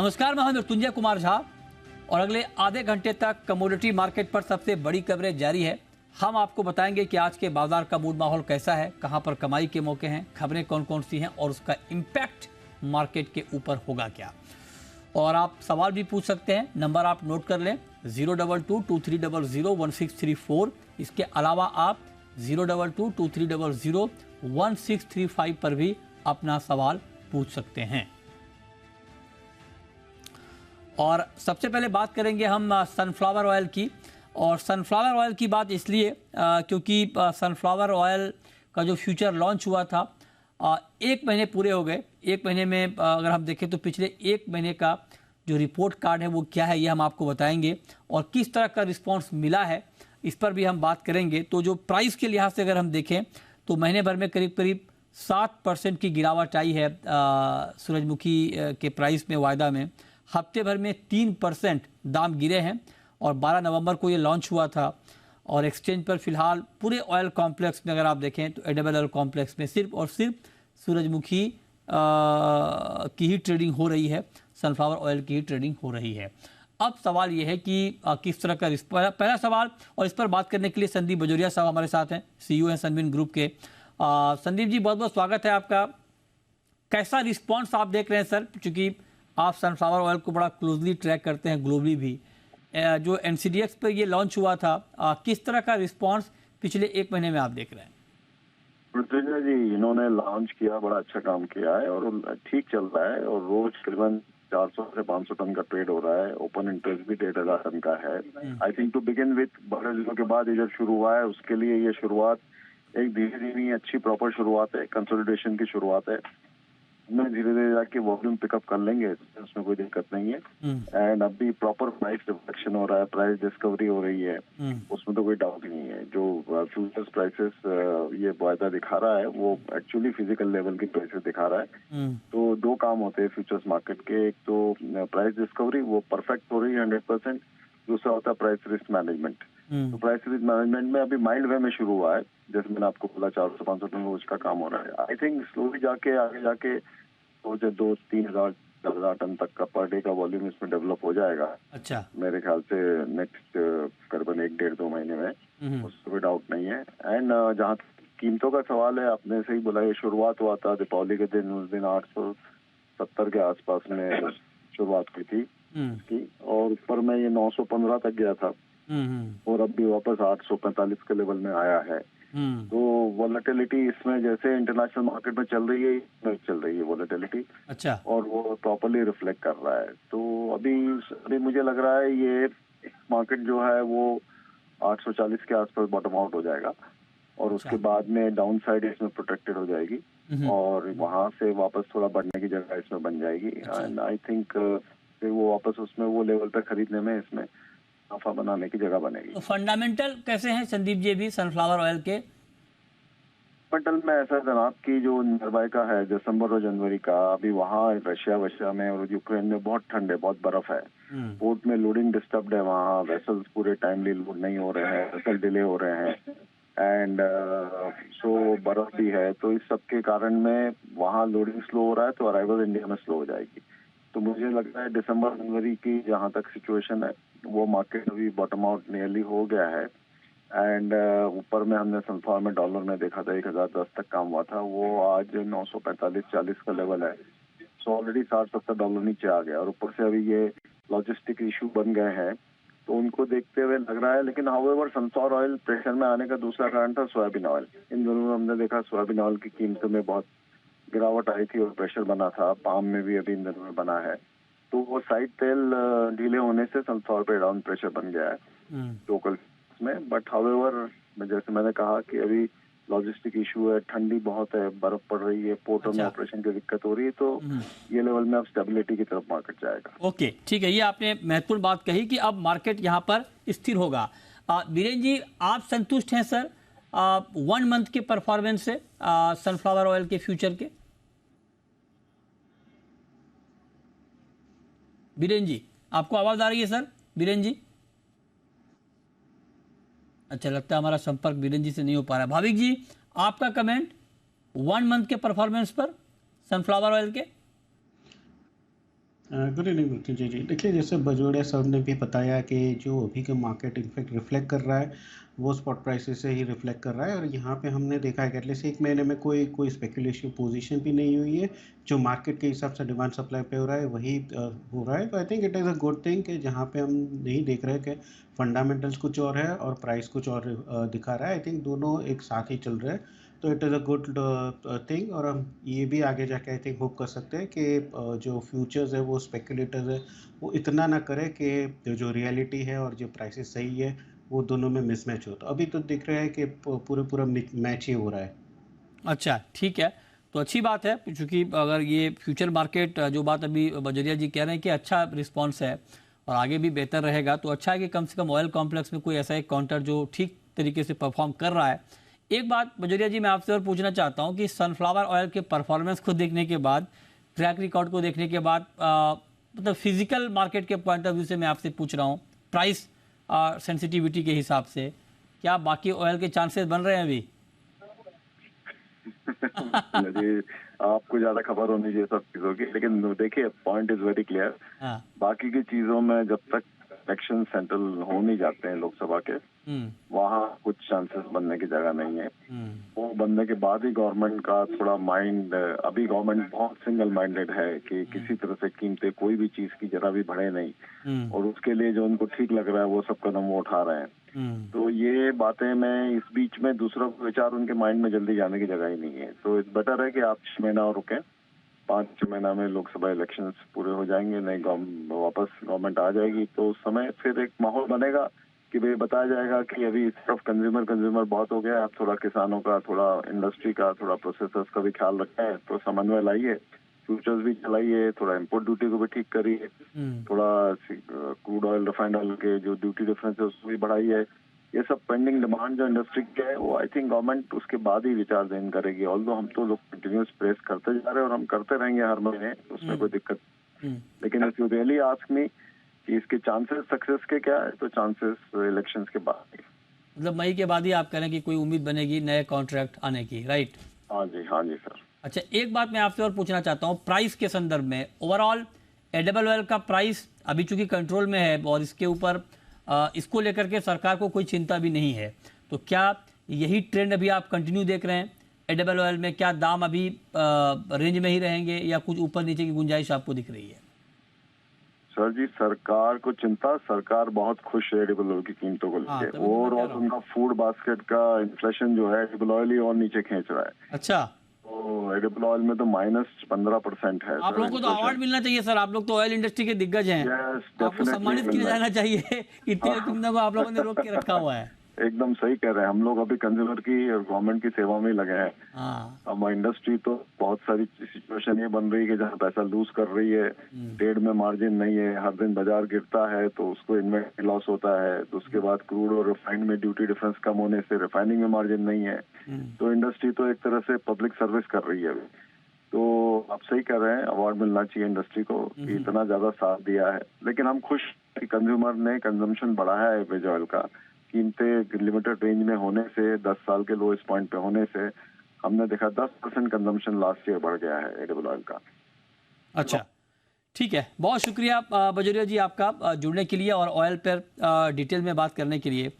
नमस्कार, मैं हूं मृत्युंजय कुमार झा और अगले आधे घंटे तक कमोडिटी मार्केट पर सबसे बड़ी कवरेज जारी है। हम आपको बताएंगे कि आज के बाजार का मूड माहौल कैसा है, कहां पर कमाई के मौके हैं, खबरें कौन कौन सी हैं और उसका इम्पैक्ट मार्केट के ऊपर होगा क्या। और आप सवाल भी पूछ सकते हैं, नंबर आप नोट कर लें 02223001634। इसके अलावा आप 02223001635 पर भी अपना सवाल पूछ सकते हैं। और सबसे पहले बात करेंगे हम सनफ्लावर ऑयल की। और सनफ्लावर ऑयल की बात इसलिए क्योंकि सनफ्लावर ऑयल का जो फ्यूचर लॉन्च हुआ था, 1 महीने पूरे हो गए। 1 महीने में अगर हम देखें तो पिछले 1 महीने का जो रिपोर्ट कार्ड है वो क्या है, ये हम आपको बताएंगे और किस तरह का रिस्पांस मिला है इस पर भी हम बात करेंगे। तो जो प्राइस के लिहाज से अगर हम देखें तो महीने भर में करीब करीब 7% की गिरावट आई है सूरजमुखी के प्राइस में। वायदा में हफ्ते भर में 3% दाम गिरे हैं और 12 नवंबर को ये लॉन्च हुआ था। और एक्सचेंज पर फिलहाल पूरे ऑयल कॉम्प्लेक्स में अगर आप देखें तो एडिबल ऑयल कॉम्प्लेक्स में सिर्फ और सिर्फ सूरजमुखी की ही ट्रेडिंग हो रही है, सनफ्लावर ऑयल की ही ट्रेडिंग हो रही है। अब सवाल ये है कि किस तरह का पहला सवाल, और इस पर बात करने के लिए संदीप बजोरिया साहब हमारे साथ हैं, सीईओ हैं सनविन ग्रुप के। संदीप जी, बहुत बहुत स्वागत है आपका। कैसा रिस्पॉन्स आप देख रहे हैं सर, क्योंकि आप सनफ्लावर ऑयल को बड़ा क्लोजली ट्रैक करते हैं ग्लोबली भी। जो एनसीडीएक्स पर ये लॉन्च हुआ था, किस तरह का रिस्पांस पिछले 1 महीने में आप देख रहे हैं? पृथ्वी जी, इन्होंने लॉन्च किया, बड़ा अच्छा काम किया है और ठीक चल रहा है। और रोज करीबन 400 से 500 टन का ट्रेड हो रहा है। ओपन इंटरेस्ट भी 1,500 टन का है। I think to begin with बड़े दिनों के बाद ये जब शुरू हुआ है, उसके लिए ये शुरुआत एक धीरे धीरे अच्छी प्रॉपर शुरुआत है, कंसोलिडेशन की शुरुआत है। में धीरे धीरे जाके वॉल्यूम पिकअप कर लेंगे, उसमें कोई दिक्कत नहीं है। एंड अभी प्रॉपर प्राइस रिफ्लेक्शन हो रहा है, प्राइस डिस्कवरी हो रही है, उसमें तो कोई डाउट नहीं है। जो फ्यूचर्स प्राइसेस ये वायदा दिखा रहा है वो एक्चुअली फिजिकल लेवल की प्राइसेस दिखा रहा है। तो 2 काम होते हैं फ्यूचर्स मार्केट के, एक तो प्राइस डिस्कवरी वो परफेक्ट हो रही है 100%, दूसरा होता है प्राइस रिस्क मैनेजमेंट। तो प्राइस रिस्क मैनेजमेंट में अभी माइल्ड वे में शुरू हुआ है, जैसे मैंने आपको बोला 400-500 टन रोज का काम हो रहा है। आई थिंक स्लोली जाके आगे जाके 2,000-3,000 टन तक का पर डे का वॉल्यूम इसमें डेवलप हो जाएगा। अच्छा, मेरे ख्याल से नेक्स्ट करीबन 1-1.5-2 महीने में, उसमें कोई डाउट नहीं है। एंड जहाँ कीमतों का सवाल है, आपने सही बोला, ये शुरुआत हुआ था दीपावली के दिन, उस दिन 870 के आसपास में शुरुआत हुई थी इसकी, और ऊपर में ये 915 तक गया था और अब भी वापस 845 के लेवल में आया है। तो वोलेटिलिटी इसमें जैसे इंटरनेशनल मार्केट में चल रही है, इसमें चल रही है वोलेटिलिटी। अच्छा, और वो प्रॉपर्ली रिफ्लेक्ट कर रहा है। तो अभी मुझे लग रहा है ये मार्केट जो है वो 840 के आसपास बॉटम आउट हो जाएगा और उसके बाद में डाउन साइड इसमें प्रोटेक्टेड हो जाएगी और वहां से वापस थोड़ा बढ़ने की जगह इसमें बन जाएगी। एंड आई थिंक फिर वो वापस उसमें वो लेवल पे खरीदने में इसमें मुनाफा बनाने की जगह बनेगी। तो फंडामेंटल कैसे हैं संदीप जी भी सनफ्लावर ऑयल के? फंडामेंटल में ऐसा जनाब की जो निर्भय का है दिसंबर और जनवरी का, अभी वहाँ रशिया में और यूक्रेन में बहुत ठंड है, बहुत बर्फ है। पोर्ट में लोडिंग डिस्टर्ब्ड है, वहाँ वेसल्स पूरे टाइमली लोड नहीं हो रहे हैं, वेसल डिले हो रहे हैं। एंड सो बर्फ भी है, तो इस सब के कारण में वहाँ लोडिंग स्लो हो रहा है, तो अराइवल इंडिया में स्लो हो जाएगी। तो मुझे लगता है दिसंबर जनवरी की जहाँ तक सिचुएशन है, वो मार्केट अभी बॉटम आउट नियरली हो गया है। एंड ऊपर में हमने सनफ्लावर में डॉलर में देखा था 1,010 तक काम हुआ था, वो आज 945-40 का लेवल है। सो ऑलरेडी $60-70 नीचे आ गया और ऊपर से अभी ये लॉजिस्टिक इशू बन गए हैं, तो उनको देखते हुए लग रहा है। लेकिन हाउएवर सनफ्लावर ऑयल प्रेशर में आने का दूसरा कारण था सोयाबीन ऑयल। इन दोनों में हमने देखा सोयाबीन ऑयल की कीमतों में बहुत गिरावट आई थी और प्रेशर बना था। पाम में भी अभी इन दिनों में बना है, तो वो साइड तेल ढीले होने से सनफ्लावर पे डाउन प्रेशर बन गया है लोकल में। बट हाउएवर जैसे मैंने कहा कि अभी लॉजिस्टिक इशू है, ठंडी बहुत है, बर्फ पड़ रही है, पोर्टों में ऑपरेशन की दिक्कत हो रही है, तो ये लेवल में अब स्टेबिलिटी की तरफ मार्केट जाएगा। ओके, ठीक है, ये आपने महत्वपूर्ण बात कही कि अब मार्केट यहाँ पर स्थिर होगा। बीरेन जी, आप संतुष्ट हैं सर 1 मंथ के परफॉर्मेंस से सनफ्लावर ऑयल के फ्यूचर के? बीरेन जी, आपको आवाज आ रही है सर? बीरेन जी, अच्छा, लगता है हमारा संपर्क बीरेन जी से नहीं हो पा रहा है। भाविक जी, आपका कमेंट 1 मंथ के परफॉर्मेंस पर सनफ्लावर ऑयल के? गुड इवनिंग मृत्युंजय जी। देखिए, जैसे बजोड़िया साहब ने भी बताया कि जो अभी का मार्केट इनफैक्ट रिफ्लेक्ट कर रहा है, वो स्पॉट प्राइसेस से ही रिफ्लेक्ट कर रहा है। और यहाँ पे हमने देखा है कि एटलीस्ट एक महीने में कोई कोई स्पेकुलेशन पोजीशन भी नहीं हुई है। जो मार्केट के हिसाब से डिमांड सप्लाई पे हो रहा है वही हो रहा है। तो I think it is a good thing कि जहाँ पे हम नहीं देख रहे कि फंडामेंटल्स कुछ और है और प्राइस कुछ और दिखा रहा है। आई थिंक दोनों एक साथ ही चल रहे हैं। तो it is a good thing. और हम ये भी आगे जाके आई थिंक होप कर सकते हैं कि जो फ्यूचर्स है वो स्पेकुलेटर्स है वो इतना ना करे कि जो रियलिटी है और जो प्राइसेस सही है वो दोनों में मिसमैच हो। तो अभी तो दिख रहा है कि पूरा मैच ही हो रहा है। अच्छा, ठीक है। तो अच्छी बात है, क्योंकि अगर ये फ्यूचर मार्केट जो बात अभी बजरिया जी कह रहे हैं कि अच्छा रिस्पांस है और आगे भी बेहतर रहेगा, तो अच्छा है कि कम से कम ऑयल कॉम्प्लेक्स में कोई ऐसा एक काउंटर जो ठीक तरीके से परफॉर्म कर रहा है। एक बात बजरिया जी मैं आपसे और पूछना चाहता हूँ कि सनफ्लावर ऑयल के परफॉर्मेंस को देखने के बाद, ट्रैक रिकॉर्ड को देखने के बाद, मतलब फिजिकल मार्केट के पॉइंट ऑफ व्यू से मैं आपसे पूछ रहा हूँ, प्राइस सेंसिटिविटी के हिसाब से क्या बाकी ऑयल के चांसेस बन रहे हैं अभी? मुझे आपको ज्यादा खबर होनी चाहिए सब चीजों की, लेकिन देखिए पॉइंट इज वेरी क्लियर। हाँ। बाकी की चीजों में जब तक इलेक्शन सेंट्रल हो नहीं जाते हैं लोकसभा के, हम्म। वहाँ कुछ चांसेस बनने की जगह नहीं है। हम्म। वो बनने के बाद ही गवर्नमेंट का थोड़ा माइंड, अभी गवर्नमेंट बहुत सिंगल माइंडेड है कि किसी तरह से कीमतें कोई भी चीज की जरा भी बढ़े नहीं, हम्म। और उसके लिए जो उनको ठीक लग रहा है वो सब कदम वो उठा रहे हैं। हम्म। तो ये बातें, मैं इस बीच में दूसरों को विचार उनके माइंड में जल्दी जाने की जगह ही नहीं है। तो इट्स बेटर है कि आप 6 महीना और रुकें। 5-6 महीना में लोकसभा इलेक्शंस पूरे हो जाएंगे, नई वापस गवर्नमेंट आ जाएगी, तो उस समय फिर एक माहौल बनेगा कि भाई बताया जाएगा कि अभी इस तरफ कंज्यूमर बहुत हो गया, अब थोड़ा किसानों का, थोड़ा इंडस्ट्री का, थोड़ा प्रोसेसर्स का भी ख्याल रखा है, तो समन्वय लाइए, फ्यूचर्स भी चलाइए, थोड़ा इम्पोर्ट ड्यूटी को भी ठीक करिए, थोड़ा क्रूड ऑयल, रिफाइंड ऑयल के जो ड्यूटी डिफरेंस है उसको भी बढ़ाइए। ये सब पेंडिंग डिमांड जो इंडस्ट्री की है वो आई थिंक गवर्नमेंट उसके बाद ही विचार देन करेगी। ऑल्दो हम तो लोग कंटिन्यूस प्रेस करते जा रहे हैं और हम करते रहेंगे हर महीने, उसमें कोई दिक्कत। लेकिन if you really ask me कि इसके चांसेस सक्सेस के क्या है, तो चांसेस इलेक्शंस के बाद ही। मतलब मई के बाद ही आप कह रहे हैं कि कोई उम्मीद बनेगी नए कॉन्ट्रैक्ट आने की, राइट? हाँ जी सर। अच्छा, एक बात मैं आपसे और पूछना चाहता हूँ, प्राइस के संदर्भ में ओवरऑल एडिबल ऑयल का प्राइस अभी चूंकि कंट्रोल में है और इसके ऊपर इसको लेकर के सरकार को कोई चिंता भी नहीं है, तो क्या यही ट्रेंड अभी आप कंटिन्यू देख रहे हैं? एडिबल ऑयल में क्या दाम अभी रेंज में ही रहेंगे या कुछ ऊपर नीचे की गुंजाइश आपको दिख रही है? सर जी, सरकार को चिंता, सरकार बहुत खुश है एडिबल ऑयल की कीमतों को हाँ, लेकर। तभी तो मैं कह ओवरऑल रहा हूँ। उनका फूड बास्केट का इन्फ्लेशन जो है एडिबल ऑयल ही और नीचे खींच रहा है। अच्छा, तो एडिबल ऑयल में तो -15% है आप सर लोगों को तो अवार्ड इन्फ्लेशन। मिलना चाहिए सर, आप लोग तो ऑयल इंडस्ट्री के दिग्गज हैं। यस, आपको डेफिनेटली सम्मानित किया मिलना जाना चाहिए कि इतने कीमतों को आप लोगों ने रोक के रखा हुआ है। एकदम सही कह रहे हैं। हम लोग अभी कंज्यूमर की और गवर्नमेंट की सेवा में ही लगे हैं। हाँ। अब इंडस्ट्री तो बहुत सारी सिचुएशन ये बन रही है कि जहाँ पैसा लूज कर रही है, ट्रेड में मार्जिन नहीं है, हर दिन बाजार गिरता है तो उसको इन्वेंटरी लॉस होता है, तो उसके बाद क्रूड और रिफाइंड में ड्यूटी डिफरेंस कम होने से रिफाइनिंग में मार्जिन नहीं है। तो इंडस्ट्री तो एक तरह से पब्लिक सर्विस कर रही है अभी। तो आप सही कह रहे हैं, अवार्ड मिलना चाहिए इंडस्ट्री को कि इतना ज्यादा साथ दिया है। लेकिन हम खुश कि कंज्यूमर ने कंजम्पशन बढ़ाया है वेज ऑयल का। कीमतें लिमिटेड रेंज में होने से, 10 साल के लोएस्ट पॉइंट पे होने से हमने देखा 10% कंजम्पशन लास्ट ईयर बढ़ गया है एडिबल ऑयल का। अच्छा, ठीक है, बहुत शुक्रिया बजोरिया जी आपका जुड़ने के लिए और ऑयल पर डिटेल में बात करने के लिए।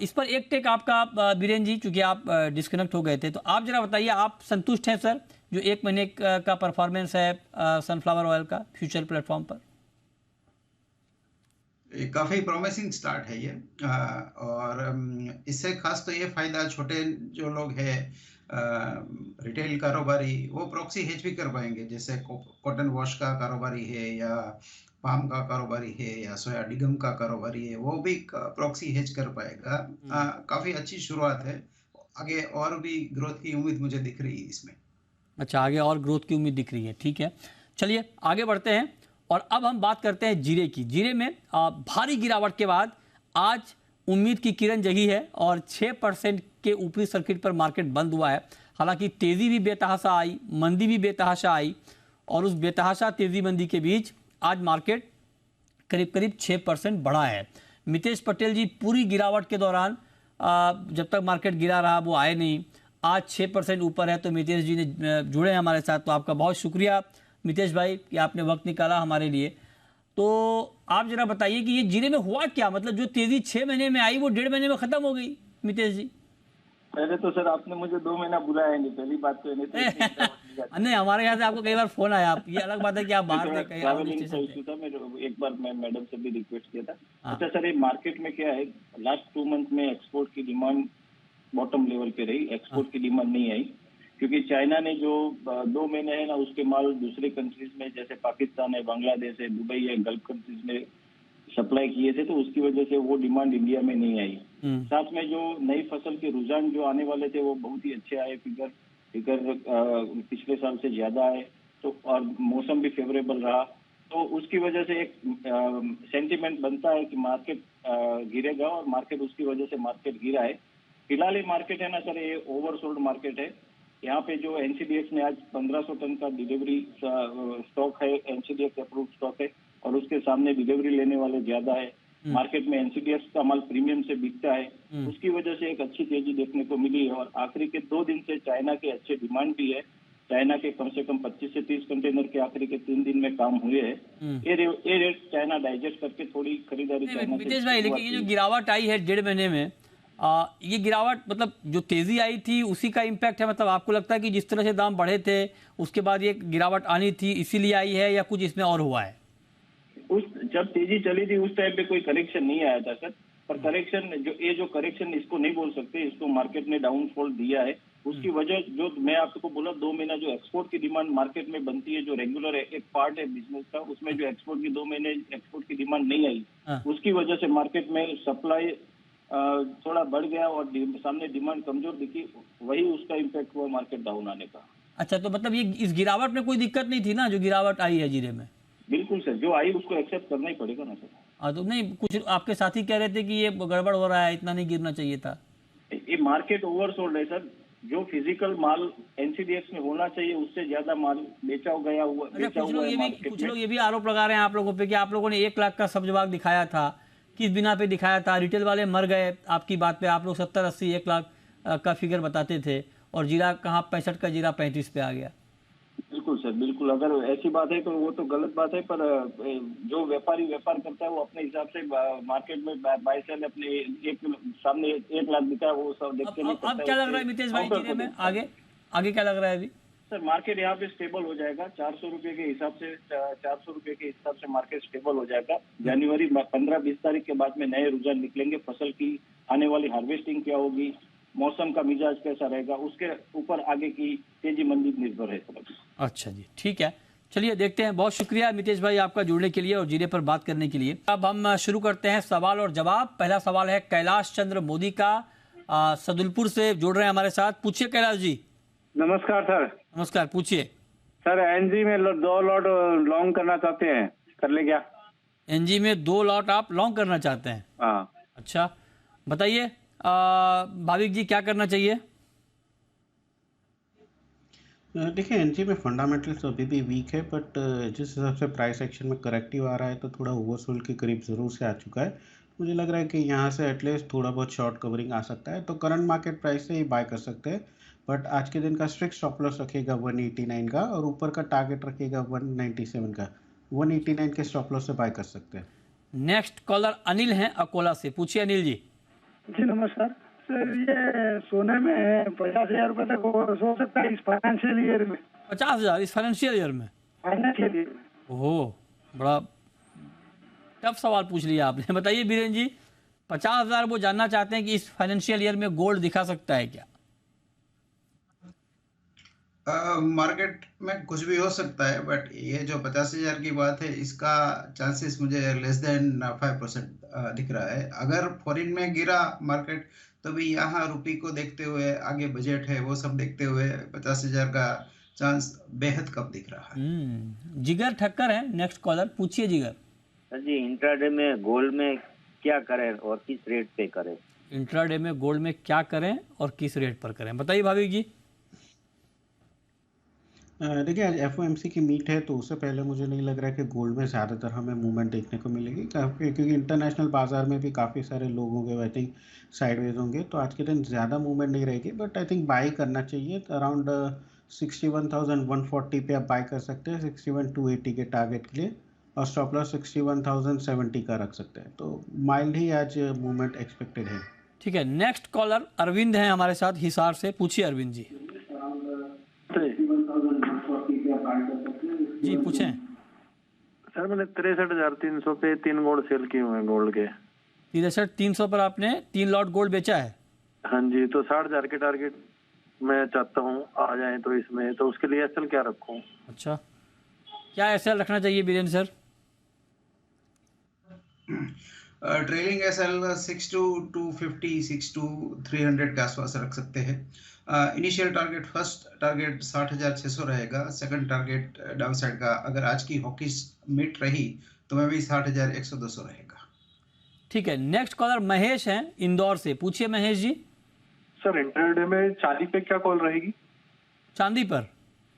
इस पर एक टेक आपका बीरेन जी, चूंकि आप डिस्कनेक्ट हो गए थे, तो आप जरा बताइए, आप संतुष्ट हैं सर जो एक महीने का परफॉर्मेंस है सनफ्लावर ऑयल का फ्यूचर प्लेटफॉर्म पर? काफ़ी प्रॉमिसिंग स्टार्ट है ये। और इससे खास तो ये फायदा छोटे जो लोग हैं रिटेल कारोबारी, वो प्रॉक्सी हेज भी कर पाएंगे। जैसे कॉटन वॉश का कारोबारी है या पाम का कारोबारी है या सोया डिगम का कारोबारी है, वो भी प्रॉक्सी हेज कर पाएगा। काफ़ी अच्छी शुरुआत है, आगे और भी ग्रोथ की उम्मीद मुझे दिख रही है इसमें। अच्छा, आगे और ग्रोथ की उम्मीद दिख रही है, ठीक है। चलिए आगे बढ़ते हैं और अब हम बात करते हैं जीरे की। जीरे में भारी गिरावट के बाद आज उम्मीद की किरण जगी है और 6% के ऊपरी सर्किट पर मार्केट बंद हुआ है। हालांकि तेजी भी बेतहाशा आई, मंदी भी बेतहाशा आई, और उस बेतहाशा तेजी मंदी के बीच आज मार्केट करीब करीब 6% बढ़ा है। मितेश पटेल जी पूरी गिरावट के दौरान जब तक मार्केट गिरा रहा वो आए नहीं, आज 6% ऊपर है। तो मितेश जी ने जुड़े हैं हमारे साथ, तो आपका बहुत शुक्रिया मितेश भाई कि आपने वक्त निकाला हमारे लिए। तो आप जरा बताइए कि ये जीरे में हुआ क्या, मतलब जो तेजी 6 महीने में आई वो 1.5 महीने में खत्म हो गई मितेश जी। पहले तो सर आपने मुझे 2 महीना बुलाया नहीं, पहली बात तो नहीं तो इतनी इंटरव्यू ली जाती। नहीं, हमारे यहाँ से आपको कई बार फोन आया, आप ये अलग बात है कि आप बाहर थे कहीं आउट ट्रैवलिंग का स्टेशन इशू थे। था, मैं एक बार मैं मैडम से भी रिक्वेस्ट किया था। हाँ। अच्छा सर, ये मार्केट में क्या है, लास्ट 2 मंथ में एक्सपोर्ट की डिमांड बॉटम लेवल पे रही, एक्सपोर्ट की डिमांड नहीं आई, क्योंकि चाइना ने जो 2 महीने है ना उसके माल दूसरे कंट्रीज में जैसे पाकिस्तान है, बांग्लादेश है, दुबई है, गल्फ कंट्रीज में सप्लाई किए थे, तो उसकी वजह से वो डिमांड इंडिया में नहीं आई। साथ में जो नई फसल के रुझान जो आने वाले थे वो बहुत ही अच्छे आए, फिगर पिछले साल से ज्यादा आए, तो और मौसम भी फेवरेबल रहा, तो उसकी वजह से एक सेंटीमेंट बनता है कि मार्केट गिरेगा, और मार्केट उसकी वजह से मार्केट गिरा है। फिलहाल ये मार्केट है ना सर, ये ओवरसोल्ड मार्केट है। यहाँ पे जो एनसीडीएक्स ने आज 1500 टन का डिलीवरी स्टॉक है, एनसीडीएक्स अप्रूव स्टॉक है, और उसके सामने डिलीवरी लेने वाले ज्यादा है। मार्केट में एनसीडीएक्स का माल प्रीमियम से बिकता है, उसकी वजह से एक अच्छी तेजी देखने को मिली है। और आखिरी के 2 दिन से चाइना के अच्छे डिमांड भी है, चाइना के कम से कम 25 से 30 कंटेनर के आखिरी के 3 दिन में काम हुए हैं। ये रेट चाइना डाइजेस्ट करके थोड़ी खरीदारी चाइना से। मितेश भाई, लेकिन ये जो गिरावट आई है 1.5 महीने में, ये गिरावट मतलब जो तेजी आई थी उसी का इम्पैक्ट है, मतलब आपको लगता है कि जिस तरह से दाम बढ़े थे उसके बाद ये गिरावट आनी थी इसीलिए आई है, या कुछ इसमें और हुआ है? उस जब तेजी चली थी उस टाइम पे कोई करेक्शन नहीं आया था सर, पर करेक्शन जो करेक्शन इसको नहीं बोल सकते, इसको मार्केट ने डाउनफॉल दिया है। उसकी वजह जो मैं आपको बोला 2 महीना जो एक्सपोर्ट की डिमांड मार्केट में बनती है, जो रेगुलर एक पार्ट है बिजनेस का, उसमें जो एक्सपोर्ट की 2 महीने एक्सपोर्ट की डिमांड नहीं आई, उसकी वजह से मार्केट में सप्लाई थोड़ा बढ़ गया और सामने डिमांड कमजोर दिखी, वही उसका इम्पैक्ट हुआ मार्केट डाउन आने का। अच्छा, तो मतलब ये इस गिरावट में कोई दिक्कत नहीं थी ना, जो गिरावट आई है जीरे में? बिल्कुल सर, जो आई उसको एक्सेप्ट करना ही पड़ेगा ना सर। हाँ, तो नहीं, कुछ आपके साथी कह रहे थे कि ये गड़बड़ हो रहा है, इतना नहीं गिरना चाहिए था। ये मार्केट ओवरसोल्ड है सर, जो फिजिकल माल एनसीडीएक्स में होना चाहिए उससे ज्यादा माल बेचा गया हुआ है मार्केट कुछ में। लोग ये भी आरोप लगा रहे हैं आप लोगों पे कि आप लोगों ने 1 लाख का सब्जबाग दिखाया था, किस बिना पे दिखाया था? रिटेल वाले मर गए आपकी बात पे, आप लोग 70-80 1 लाख का फिगर बताते थे, और जीरा कहाँ 65 का जीरा 35 पे आ गया। बिल्कुल सर, बिल्कुल, अगर ऐसी बात है तो वो तो गलत बात है, पर जो व्यापारी व्यापार करता है वो अपने हिसाब से मार्केट में बाय सेल अपने सामने 1 लाख बिका है, वो सब देख के नहीं करता। अब क्या लग रहा है मितेश भाई जीरे में आगे क्या लग रहा है अभी? सर मार्केट यहाँ पे स्टेबल हो जाएगा, 400 रुपए के हिसाब से 400 रुपए के हिसाब से मार्केट स्टेबल हो जाएगा। जनवरी 15-20 तारीख के बाद में नए रुझान निकलेंगे, फसल की आने वाली हार्वेस्टिंग क्या होगी, मौसम का मिजाज कैसा रहेगा, उसके ऊपर आगे की तेजी मंदी निर्भर है सर। अच्छा जी, ठीक है, चलिए देखते हैं। बहुत शुक्रिया मितेश भाई आपका जुड़ने के लिए और जीरे पर बात करने के लिए। अब हम शुरू करते हैं सवाल और जवाब। पहला सवाल है कैलाश चंद्र मोदी का, सदुलपुर से जुड़ रहे हैं हमारे साथ। पूछिए कैलाश जी। नमस्कार सर। नमस्कार, पूछिए। सर एनजी में 2 लॉट लॉन्ग करना चाहते हैं, कर ले क्या? एनजी में 2 लॉट आप लॉन्ग करना चाहते हैं? हाँ। अच्छा, बताइए भाविक जी क्या करना चाहिए? देखिए एनजी में फंडामेंटल्स अभी भी वीक है, बट जिस हिसाब से प्राइस एक्शन में करेक्टिव आ रहा है तो थोड़ा ओवरसोल्ड के करीब ज़रूर से आ चुका है। मुझे लग रहा है कि यहाँ से एटलीस्ट थोड़ा बहुत शॉर्ट कवरिंग आ सकता है, तो करंट मार्केट प्राइस से ही बाय कर सकते हैं, बट आज के दिन का स्ट्रिक्ट स्टॉप लॉस रखिएगा 189 का, और ऊपर का टारगेट रखिएगा 197 का। 189 के स्टॉप लॉस से बाय कर सकते हैं। नेक्स्ट कॉलर अनिल हैं अकोला से। पूछिए अनिल जी। जी नमस्कार सर, ये सोने में 50,000 रुपये तक हो सकता है इस फाइनेंशियल ईयर में? 50,000 इस फाइनेंशियल ईयर में? Financial year. ओह, बड़ा टफ सवाल पूछ लिया आपने। बताइए बीरेन जी, 50,000 वो जानना चाहते हैं कि इस फाइनेंशियल ईयर में गोल्ड दिखा सकता है क्या? मार्केट में कुछ भी हो सकता है, बट ये जो 50,000 की बात है इसका चांसेस मुझे लेस देन 5% दिख रहा है। अगर फॉरेन में गिरा मार्केट तो भी यहाँ रुपये को देखते हुए, आगे बजट है वो सब देखते हुए 50,000 का चांस बेहद कम दिख रहा है। जिगर ठक्कर है नेक्स्ट कॉलर। पूछिए जिगर। सर जी, इंट्राडे में गोल्ड में क्या करें और किस रेट पे करें? इंट्राडे में गोल्ड में क्या करें और किस रेट पर करें, बताइए भाविक जी। देखिए आज एफओएमसी की मीट है, तो उससे पहले मुझे नहीं लग रहा है कि गोल्ड में ज़्यादातर हमें मूवमेंट देखने को मिलेगी, क्योंकि इंटरनेशनल बाजार में भी काफ़ी सारे लोग होंगे, आई थिंक साइडवेज होंगे, तो आज के दिन ज़्यादा मूवमेंट नहीं रहेगी, बट आई थिंक बाई करना चाहिए अराउंड 61,140 पे आप बाय कर सकते हैं 61,280 के टारगेट के लिए, और स्टॉप लॉस 61,070 का रख सकते हैं। तो माइल्ड ही आज मूवमेंट एक्सपेक्टेड है। ठीक है, नेक्स्ट कॉलर अरविंद हैं हमारे साथ हिसार से। पूछिए अरविंद जी। जी पूछें। सर मैंने 63,300 पे 3 गोल्ड सेल किए हुए हैं गोल्ड के। 63,300 पर आपने 3 लॉट गोल्ड बेचा है? हाँ जी, तो 60,000 के टारगेट मैं चाहता हूँ आ जाए तो इसमें, तो उसके लिए एसएल क्या रखूँ? अच्छा, क्या एसएल रखना चाहिए Biren sir? Trailing SL 6 to 250, 6 to 300 के आसपास रख सकते हैं। इनिशियल टारगेट, फर्स्ट टारगेट 60,600 रहेगा। सेकंड टारगेट डाउन साइड का अगर आज की हॉकी मिट रही तो मैं भी 60,100-200 रहेगा। ठीक है, नेक्स्ट कॉलर महेश हैं इंदौर से। पूछिए महेश जी। सर इंटरडे में चांदी पे क्या कॉल रहेगी? चांदी पर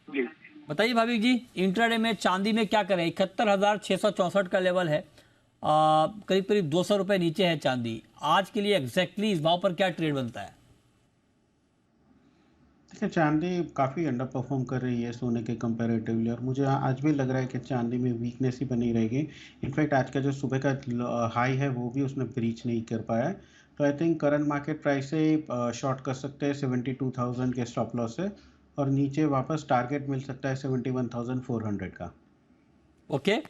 जी बताइए भाभी जी, इंट्राडे में चांदी में क्या करें? 71,664 का लेवल है, करीब करीब 200 रुपये नीचे है चांदी। आज के लिए एग्जैक्टली इस भाव पर क्या ट्रेड बनता है? देखिए चांदी काफ़ी अंडर परफॉर्म कर रही है सोने के कंपैरेटिवली, और मुझे आज भी लग रहा है कि चांदी में वीकनेस ही बनी रहेगी। इनफैक्ट आज का जो सुबह का हाई है वो भी उसने ब्रीच नहीं कर पाया है। तो I think current market price से शॉर्ट कर सकते हैं 72,000 के स्टॉप लॉस से, और नीचे वापस टारगेट मिल सकता है 71,400 का। ओके,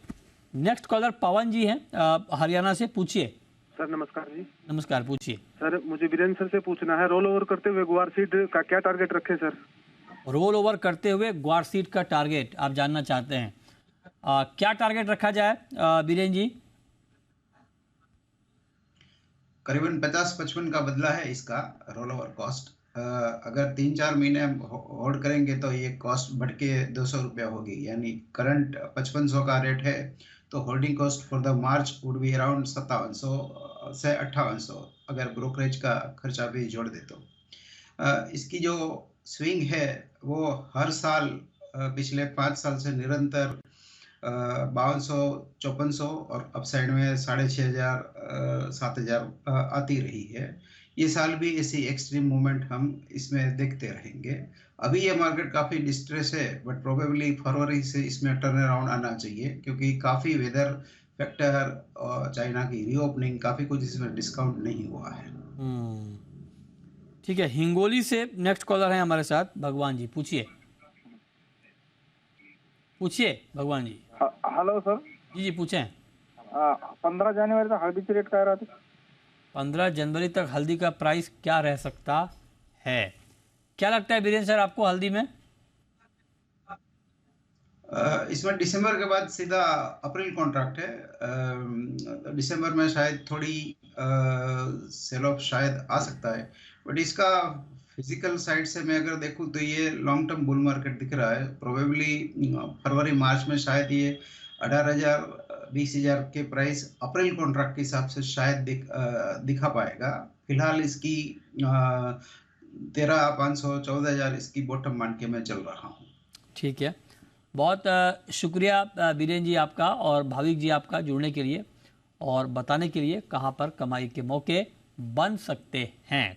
नेक्स्ट कॉलर पवन जी हैं हरियाणा से। पूछिए। सर नमस्कार जी। नमस्कार, पूछिए। सर मुझे वीरेंद्र सर से पूछना है, रोल ओवर करते हुए ग्वार सीड का क्या टारगेट रखे सर? रोल ओवर करते हुए ग्वार सीड का टारगेट आप जानना चाहते हैं, क्या टारगेट रखा जाए बीरेन जी? करीबन 50-55 का बदला है इसका रोल ओवर कॉस्ट। अगर 3-4 महीने होल्ड करेंगे तो ये कॉस्ट बढ़ के 200 रुपया होगी, यानी करंट 5500 का रेट है तो holding cost for the March would be around 5700 से 5800, अगर ब्रोकरेज का खर्चा भी जोड़ दे तो। इसकी जो स्विंग है वो हर साल पिछले 5 साल से निरंतर 5200-5400 और अपसाइड में 6,500-7,000 आती रही है। ये साल भी ऐसी एक्सट्रीम मूवमेंट हम इसमें देखते रहेंगे। अभी ये मार्केट काफ़ी डिस्ट्रेस है, बट प्रोबेबली फरवरी से इसमें टर्न अराउंड आना चाहिए, क्योंकि काफ़ी वेदर फैक्टर और चाइना की रीओपनिंग काफ़ी कुछ इसमें डिस्काउंट नहीं हुआ है। ठीक है, हिंगोली से नेक्स्ट कॉलर है हमारे साथ भगवान जी। पूछिए पूछिए भगवान जी। Hello sir. जी पूछें। 15 जनवरी तक हल्दी रेट क्या रहा था? 15 जनवरी तक हल्दी का प्राइस क्या रह सकता है? क्या लगता है बीरेन सर आपको हल्दी में? इसमें दिसंबर के बाद सीधा अप्रैल कॉन्ट्रैक्ट है। दिसंबर में शायद थोड़ी सेल ऑफ शायद आ सकता है, बट इसका फिजिकल साइड से मैं अगर देखूं तो ये लॉन्ग टर्म बुल मार्केट दिख रहा है। प्रोबेबली फरवरी मार्च में शायद ये 18,000-20,000 के प्राइस अप्रैल कॉन्ट्रैक्ट के हिसाब से शायद दिखा पाएगा। फिलहाल इसकी 13,500-14,000 इसकी बॉटम मान के मैं चल रहा हूँ। ठीक है, बहुत शुक्रिया बीरेन जी आपका और भाविक जी आपका जुड़ने के लिए और बताने के लिए कहाँ पर कमाई के मौके बन सकते हैं।